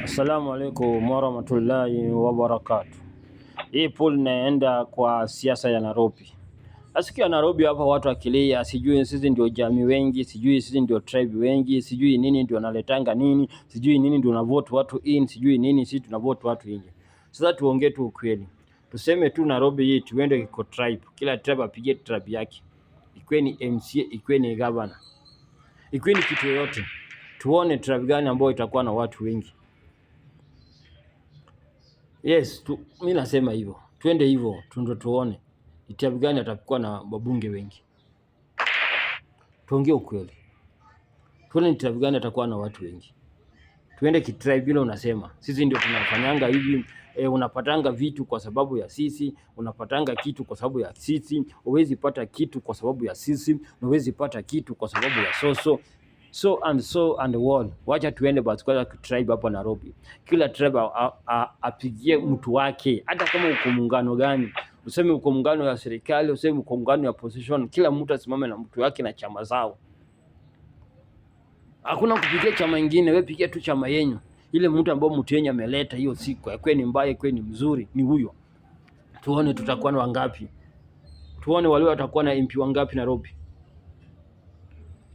Assalamu alaikum warahmatullahi wabarakatuh. Hii poll naenda kwa siasa ya Nairobi. Asikia Nairobi hapa watu akilia, sijui sisi ndio jamii wengi, sijui sisi ndio tribe wengi, sijui nini ndio naletanga nini, sijui nini ndio unavote watu in, sijui nini sisi tunavote watu nje. Sasa tuongee tu ukweli. Tuseme tu Nairobi hii tuende kwa tribe. Kila tribe apige tribe yake. Ikuwe ni MCA, ikuwe ni governor. Ikuwe ni kitu yote. Tuone tribe gani ambayo itakuwa na watu wengi. Yes, mimi nasema hivyo. Twende hivyo, tuone. Ni tribe gani atakuwa na wabunge wengi. Tuongee ukweli. Tuone ni tribe gani atakuwa na watu wengi. Tuende kitribe bila unasema. Sisi ndio tunafanyanga hivi, unapatanga vitu kwa sababu ya sisi, unapatanga kitu kwa sababu ya sisi, huwezi pata kitu kwa sababu ya sisi, huwezi pata kitu kwa sababu ya so and all. Wacha tuende basi kwa tribe hapa Nairobi. Kila tribe apigie mtu wake, hata kama uko muungano gani. Useme uko muungano ya serikali, useme uko muungano ya opposition, kila mtu asimame na mtu wake na chama zao. Hakuna kupigia chama kingine, wewe pigia tu chama yenu. Ile mtu ambao mtu yenye ameleta hiyo siku, yakwe ni mbaya, yakwe ni mzuri, ni huyo. Tuone tutakuwa na wangapi. Tuone wale watakuwa na MP wangapi Nairobi.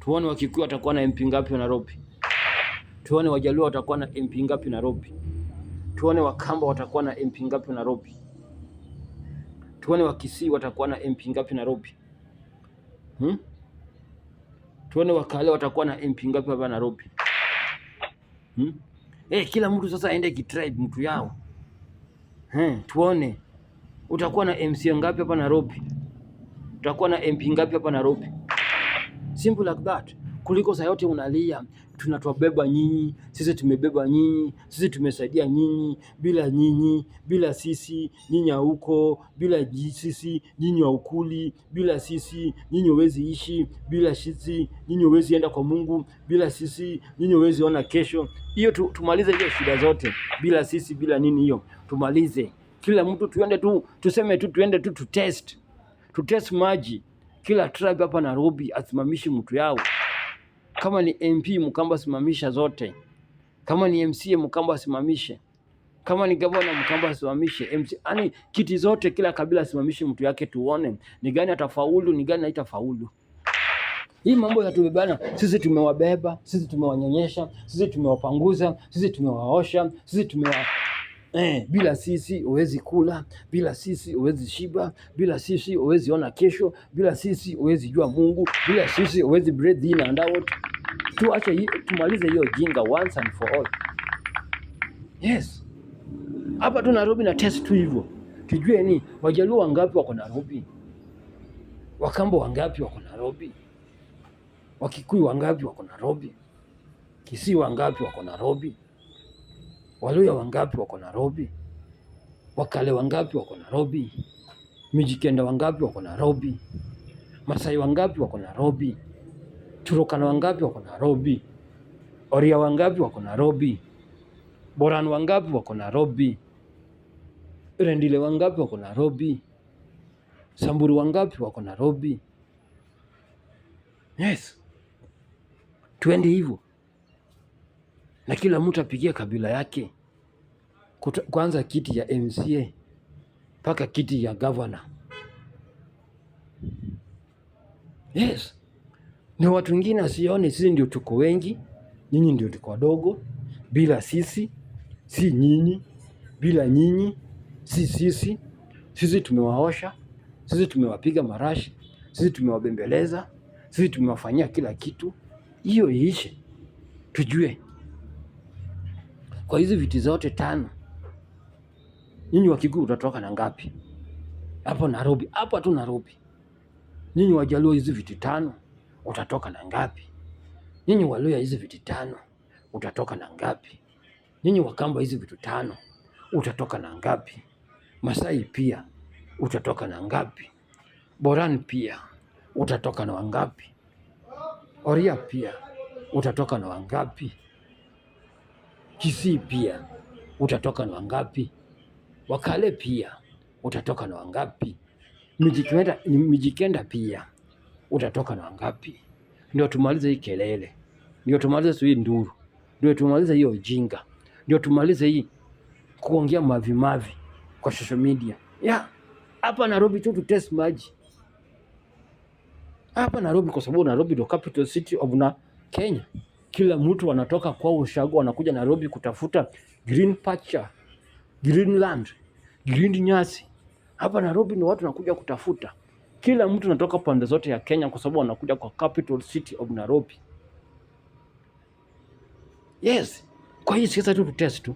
Tuone Wakikuyu watakuwa na MP ngapi Nairobi. Tuone Wajaluo watakuwa na MP ngapi Nairobi. Tuone Wakamba watakuwa na MP ngapi Nairobi. Tuone Wakisii watakuwa na MP ngapi Nairobi. Tuone Wakale watakuwa na MP ngapi hapa Nairobi. Kila mtu sasa aende kitribe mtu yao. Tuone utakuwa na MC ngapi hapa Nairobi. Utakuwa na MP ngapi hapa Nairobi. Simple like that. Kuliko saa yote unalia, tunatwabeba nyinyi, sisi tumebeba nyinyi, sisi tumesaidia nyinyi, bila sisi nyinyi hauko, bila sisi nyinyi haukuli, bila sisi nyinyi huwezi ishi, bila sisi nyinyi huwezi enda kwa Mungu, bila sisi nyinyi huwezi ona kesho. Hiyo tumalize hiyo shida zote. Bila sisi, bila nini, hiyo tumalize. Kila mtu tuende tu, tuseme tu tuende tu tutest maji. Kila tribe hapa Nairobi asimamishi mtu yao. Kama ni MP Mkamba simamisha zote. Kama ni MCA Mkamba simamishe. Kama ni governor Mkamba simamishe. MC, yani kiti zote kila kabila simamishe mtu yake, tuone ni gani atafaulu, ni gani haitafaulu. Hii mambo ya tubebana, sisi tumewabeba, sisi tumewanyonyesha, sisi tumewapanguza, sisi tumewaosha, sisi bila sisi huwezi kula, bila sisi huwezi shiba, bila sisi huwezi ona kesho, bila sisi huwezi jua Mungu, bila sisi huwezi breathe in and out. Tuache, tumalize hiyo jinga once and for all. Yes. Hapa tu Nairobi na test tu hivyo. Tujue ni Wajaluo wangapi wako Nairobi? Wakamba wangapi wako Nairobi? Wakikuyu wangapi wako Nairobi? Kisii wangapi wako Nairobi? Waluya wangapi wako Nairobi? Wakale wangapi wako Nairobi? Mijikenda wangapi wako Nairobi? Masai wangapi wako Nairobi? Turukana wangapi wako Nairobi? Oria wangapi wako Nairobi? Boran wangapi wako Nairobi? Rendile wangapi wako Nairobi? Samburu wangapi wako Nairobi? Yes. Tuende hivyo. Na kila mtu apigie kabila yake. Kwanza kiti ya MCA mpaka kiti ya governor. Yes. Ni watu wengine asione sisi ndio tuko wengi, nyinyi ndio tuko wadogo. Bila sisi, si nyinyi. Bila nyinyi, si sisi. Sisi tumewaosha, sisi tumewapiga marashi, sisi tumewabembeleza, sisi tumewafanyia kila kitu. Hiyo iishe. Tujue kwa hizi viti zote 5, nyinyi Wakikuyu utatoka na ngapi? Hapo Nairobi, hapa tu Nairobi. Nyinyi Wajaluo hizi viti 5 utatoka na ngapi? Nyinyi Waluya hizi viti 5 utatoka na ngapi? Nyinyi Wakamba hizi viti 5 utatoka na ngapi? Masai pia utatoka na ngapi? Boran pia utatoka na wangapi? Oria pia utatoka na wangapi? Kisii pia utatoka na wangapi? Wakale pia utatoka na wangapi? Mijikenda pia utatoka na wangapi? Ndio tumalize hii kelele, ndio tumalize hii nduru, ndio tumalize hiyo ujinga, ndio tumalize hii kuongea mavi kwa social media. Hapa Nairobi tu tutest maji hapa Nairobi, kwa sababu Nairobi ndio capital city of Kenya. Kila mtu anatoka kwa ushago anakuja Nairobi kutafuta green pasture, green land, green nyasi. Hapa Nairobi ni watu wanakuja kutafuta. Kila mtu anatoka pande zote ya Kenya kwa sababu anakuja kwa capital city of Nairobi. Yes, kwa hii siasa tu tutest tu.